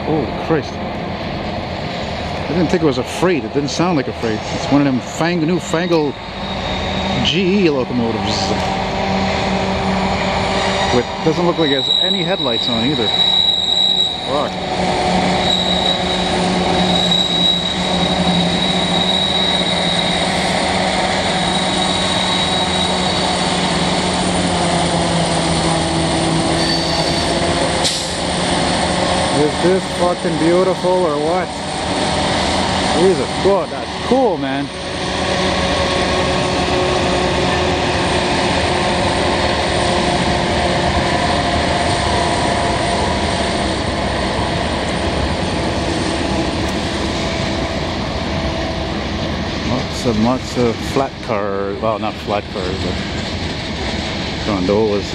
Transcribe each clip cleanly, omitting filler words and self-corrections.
Oh, Christ. I didn't think it was a freight. It didn't sound like a freight. It's one of them newfangled GE locomotives. With, doesn't look like it has any headlights on either. Fuck. Is this fucking beautiful or what? Jesus God, that's cool, man. Lots of flat cars, well, not flat cars, but gondolas.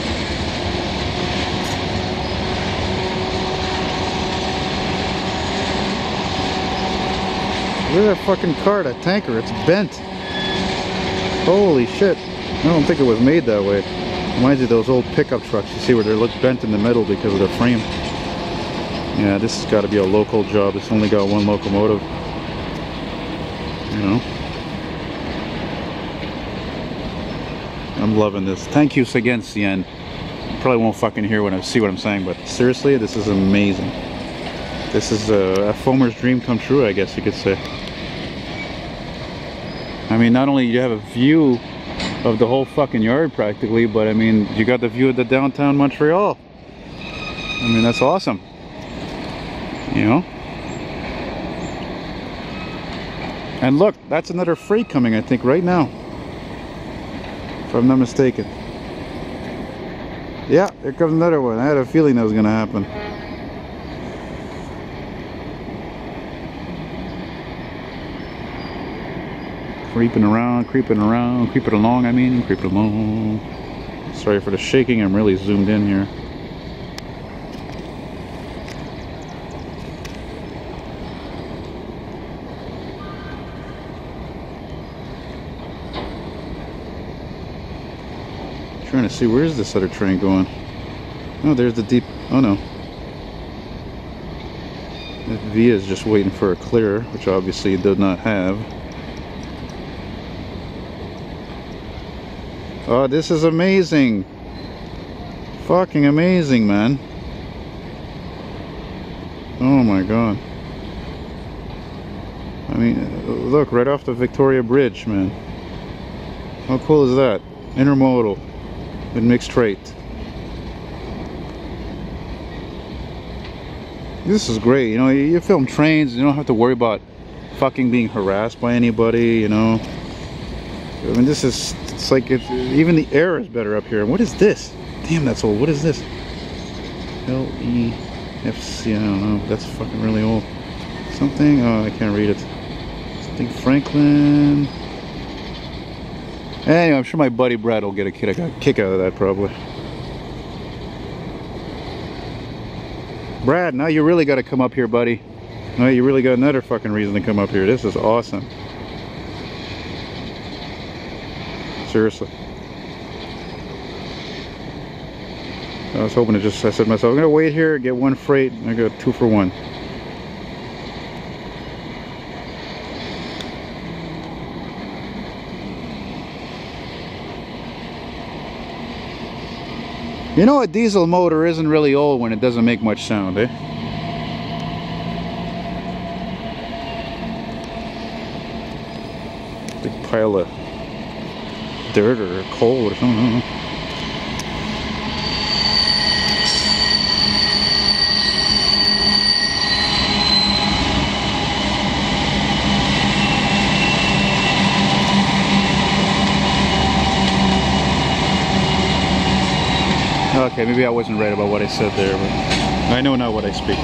Look at that fucking car, that tanker, it's bent. Holy shit. I don't think it was made that way. Reminds you of those old pickup trucks, you see where they look bent in the middle because of the frame. Yeah, this has got to be a local job. It's only got one locomotive. You know? I'm loving this. Thank you again, CN. You probably won't fucking hear when I see what I'm saying, but seriously, this is amazing. This is a foamer's dream come true, I guess you could say. I mean, not only do you have a view of the whole fucking yard practically, but I mean, you got the view of the downtown Montreal. I mean, that's awesome. You know? And look, that's another freight coming, I think, right now. If I'm not mistaken. Yeah, here comes another one. I had a feeling that was going to happen. Creeping around, creeping around, creeping along, I mean, creeping along. Sorry for the shaking, I'm really zoomed in here. Trying to see, where's this other train going? Oh, there's the deep, oh no. That Via is just waiting for a clear, which obviously it did not have. Oh, this is amazing. Fucking amazing, man. Oh my god. I mean, look, right off the Victoria Bridge, man. How cool is that? Intermodal with mixed freight. This is great. You know, you film trains, you don't have to worry about fucking being harassed by anybody, you know. I mean, this is, it's like, even the air is better up here. What is this? Damn, that's old. What is this? LEFC, I don't know. That's fucking really old. Something, oh, I can't read it. Something Franklin. Anyway, I'm sure my buddy Brad will get a kick out of that, probably. Brad, now you really got to come up here, buddy. Now you really got another fucking reason to come up here. This is awesome. Seriously. I was hoping to just, I said to myself, I'm going to wait here, get one freight, and I got 2 for 1. You know, a diesel motor isn't really old when it doesn't make much sound, eh? Big pile of dirt or coal or something, I don't know. Okay, maybe I wasn't right about what I said there, but I know now what I speak.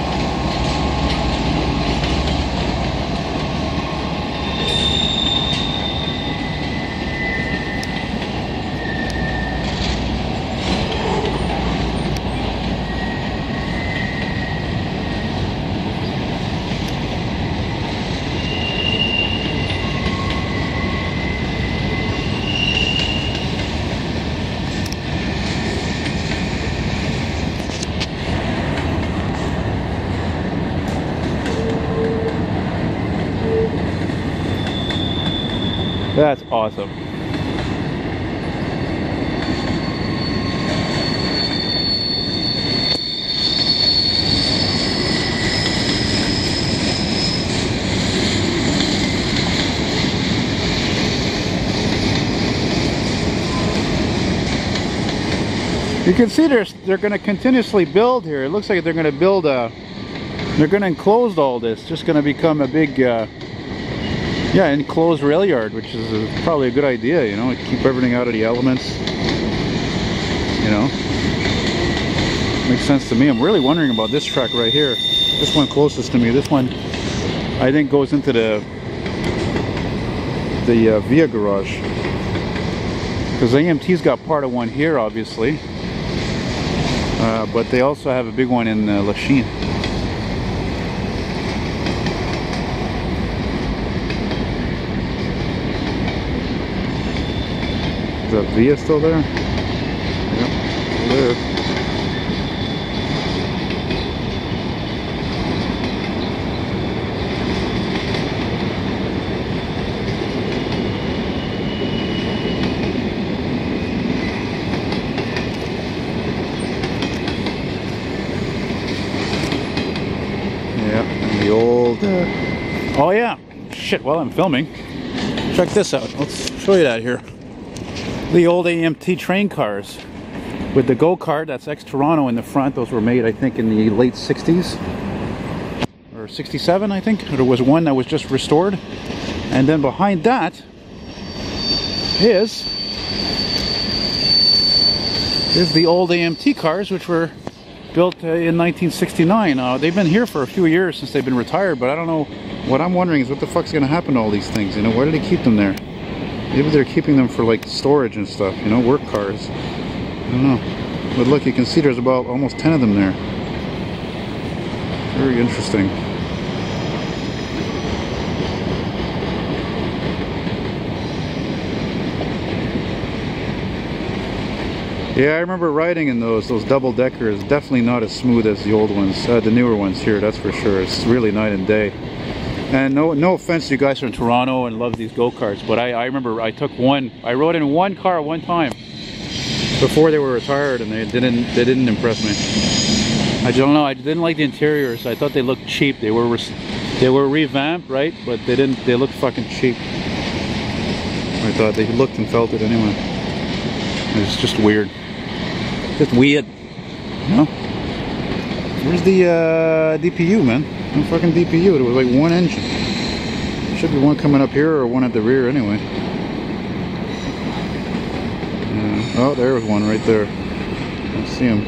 That's awesome. You can see they're going to continuously build here. It looks like they're going to build a, they're going to enclose all this. Just going to become a big, yeah, enclosed rail yard, which is probably a good idea, you know, keep everything out of the elements, you know. Makes sense to me. I'm really wondering about this track right here. This one closest to me. This one, I think, goes into the Via garage. Because AMT's got part of one here, obviously. But they also have a big one in Lachine. Is that Via still there? Yep, still there. The old oh yeah, shit, while I'm filming, check this out. Let's show you that here. The old AMT train cars with the go-kart. That's ex-Toronto in the front. Those were made, I think, in the late 60s or 67, I think. There was one that was just restored, and then behind that is the old AMT cars, which were built in 1969. They've been here for a few years since they've been retired, but I don't know. What I'm wondering is what the fuck's gonna happen to all these things, you know? Why do they keep them there? Maybe they're keeping them for like storage and stuff, you know, work cars. I don't know. But look, you can see there's about almost 10 of them there. Very interesting. Yeah, I remember riding in those double-deckers. Definitely not as smooth as the old ones, the newer ones here, that's for sure. It's really night and day. And no offense to you guys from Toronto and love these go-karts, but I remember I took one. I rode in one car one time before they were retired, and they didn't impress me. I don't know. I didn't like the interiors. I thought they looked cheap. They were revamped, right? But they looked fucking cheap. I thought they looked and felt it anyway. It's just weird. Just weird, you know? Where's the DPU, man? No fucking DPU. It was like one engine. Should be one coming up here or one at the rear anyway. Oh, there was one right there. I see him.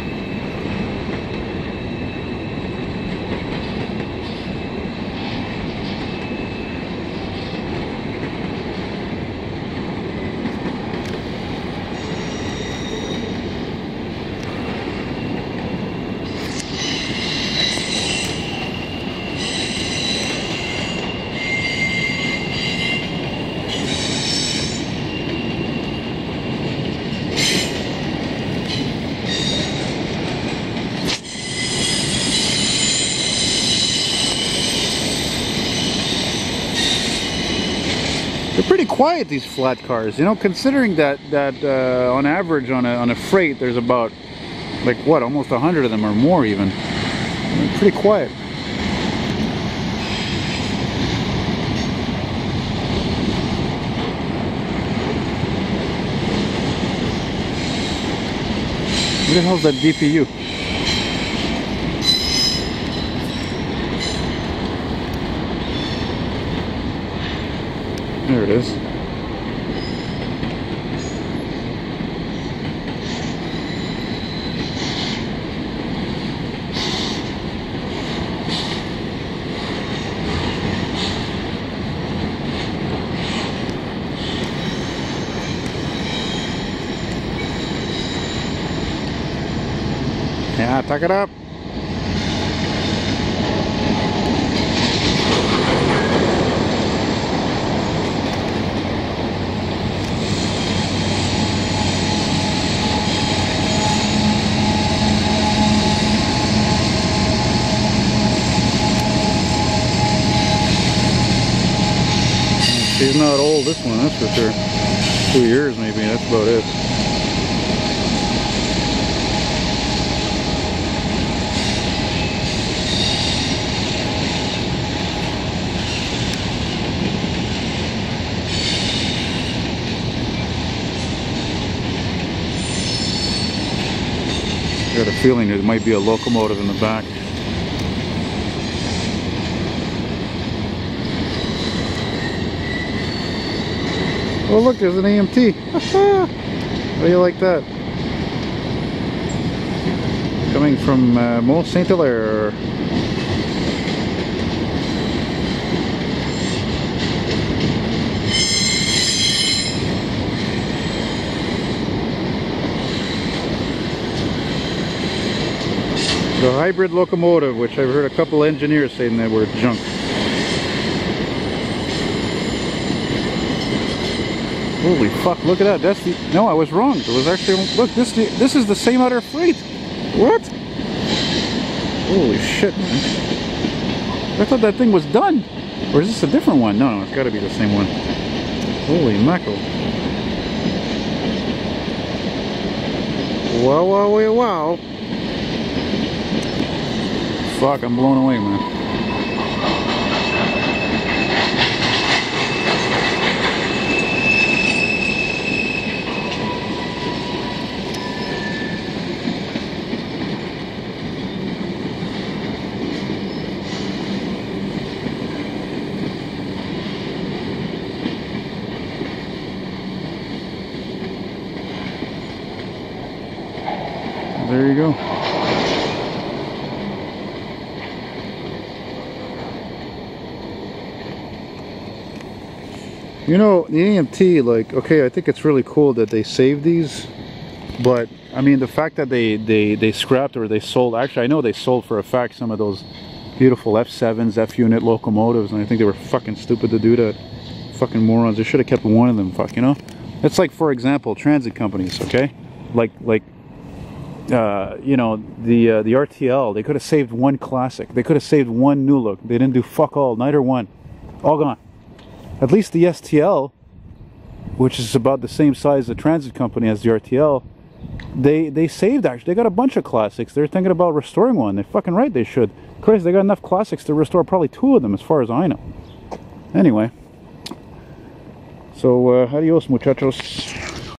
They're pretty quiet, these flat cars, you know, considering that on average on a freight there's about like what, almost 100 of them or more even. They're pretty quiet. Where the hell's that DPU? There it is. Yeah, tuck it up. He's not old, this one, that's for sure. 2 years maybe, that's about it. I got a feeling there might be a locomotive in the back. Oh look, there's an AMT. How do you like that? Coming from Mont Saint Hilaire. The hybrid locomotive, which I've heard a couple engineers saying that were junk. Holy fuck, look at that. That's the... No, I was wrong. It was actually... Look, this is the same other freight. What? Holy shit, man. I thought that thing was done. Or is this a different one? No, it's got to be the same one. Holy mackerel. Wow, wow, wow, wow. Fuck, I'm blown away, man. There you go. You know, the AMT, like, okay, I think it's really cool that they saved these, but I mean, the fact that they scrapped or they sold, actually I know they sold for a fact some of those beautiful F7s, F-unit locomotives, and I think they were fucking stupid to do that. Fucking morons. They should have kept one of them, fuck, you know? It's like, for example, transit companies, okay? Like you know, the RTL, they could have saved one classic. They could have saved one new look. They didn't do fuck all, neither one. All gone. At least the STL, which is about the same size as the transit company as the RTL, they saved, actually. They got a bunch of classics. They're thinking about restoring one. They're fucking right, they should. Christ, they got enough classics to restore probably 2 of them, as far as I know. Anyway. So, adios, muchachos.